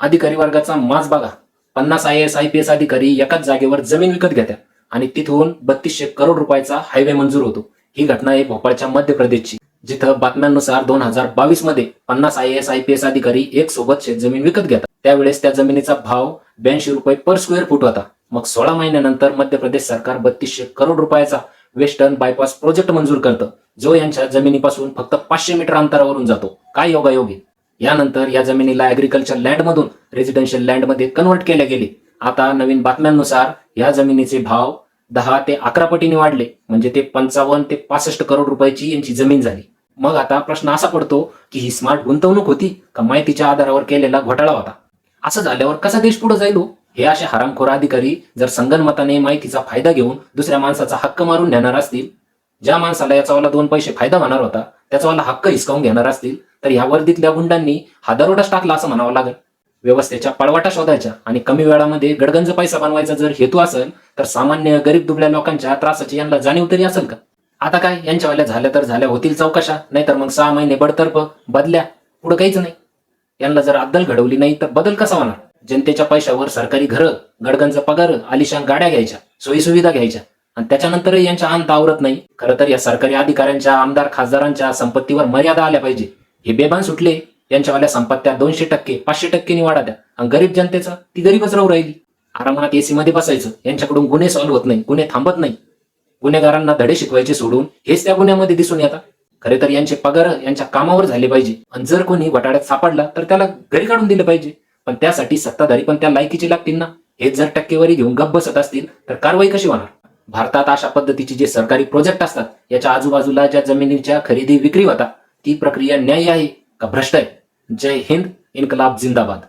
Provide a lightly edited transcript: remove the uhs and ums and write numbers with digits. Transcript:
अधिकारी वर्गाचा माज बघा. 50 IAS IPS अधिकारी एकाच जागेवर जमीन विकत घेतात आणि तिथून 3200 करोड रुपयाचा हायवे मंजूर होतो. ही घटना आहे भोपाळच्या मध्य प्रदेशची, जिथं बातम्यांनुसार 2022 मध्ये 50 IAS IPS अधिकारी एक सोबत शेतजमीन विकत घेतात. त्यावेळेस त्या जमिनीचा भाव 82 रुपये पर स्क्वेअर फूट होता. मग 16 महिन्यानंतर मध्य प्रदेश सरकार 3200 करोड रुपयाचा वेस्टर्न बायपास प्रोजेक्ट मंजूर करतं, जो यांच्या जमिनीपासून फक्त 500 मीटर अंतरावरून जातो. काय योगायोग आहे. यानंतर या जमिनीला ऍग्रिकल्चर लँड मधून रेसिडेन्शियल लँड मध्ये कन्व्हर्ट केले गेले. आता नवीन बातम्यांनुसार या जमिनीचे भाव 10 ते 11 पटीने वाढले, म्हणजे ते 55 ते 65 करोड रुपयाची यांची जमीन झाली. मग आता प्रश्न असा पडतो की ही स्मार्ट गुंतवणूक होती का माहितीच्या आधारावर केलेला घोटाळा होता. असं झाल्यावर कसा देश पुढे जाईल हो? हे असे हरामखोर अधिकारी जर संगनमताने माहितीचा फायदा घेऊन दुसऱ्या माणसाचा हक्क मारून घेणार असतील, ज्या माणसाला याचावाला 2 पैसे फायदा होणार होता त्याचावाला हक्क हिसकावून घेणार असतील, तर या वर्दीतल्या गुंडांनी हा दरोडाच टाकला असं म्हणावं लागेल. व्यवस्थेच्या पळवाटा शोधायच्या आणि कमी वेळामध्ये गडगंज पैसा बनवायचा जर हेतू असेल, तर सामान्य गरीब दुबळ्या लोकांच्या त्रासाची यांना जाणीव तरी असेल का? आता काय यांच्यावाल्या झाल्या तर झाल्या, होतील चौकशा, नाहीतर मग 6 महिने बडतर्फ बदल्या, पुढे काहीच नाही. यांना जर अद्दल घडवली नाही तर बदल कसा होणार? जनतेच्या पैशावर सरकारी घरं, गडगंज पगार, आलिशान गाड्या घ्यायच्या, सोयीसुविधा घ्यायच्या आणि त्याच्यानंतरही यांच्या अंत आवरत नाही. खरं तर या सरकारी अधिकाऱ्यांच्या, आमदार खासदारांच्या संपत्तीवर मर्यादा आल्या पाहिजे. हे बेभान सुटले. यांच्यावाल्या संपत्त्या 200%, 500% वाढत्या आणि गरीब जनतेचा ती गरीबच राहू राहिली. आरामात एसी मध्ये बसायचं. यांच्याकडून गुन्हे सॉल्व्ह होत नाही, गुन्हे थांबत नाही. गुन्हेगारांना धडे शिकवायचे सोडून हेच त्या गुन्ह्यामध्ये दिसून येतात. खरे तर यांचे पगार यांच्या कामावर झाले पाहिजे आणि जर कोणी घोटाळ्यात सापडला तर त्याला घरी काढून दिलं पाहिजे. पण त्यासाठी सत्ताधारी पण त्या लायकीचे लागतील ना. हेच जर टक्केवारी घेऊन गप्प बसत असतील तर कारवाई कशी होणार? भारतात अशा पद्धतीचे जे सरकारी प्रोजेक्ट असतात, याच्या आजूबाजूला ज्या जमिनीच्या खरेदी विक्री होतात, ती प्रक्रिया न्याय्य आहे का भ्रष्ट आहे? जय हिंद. इन्कलाब जिंदाबाद.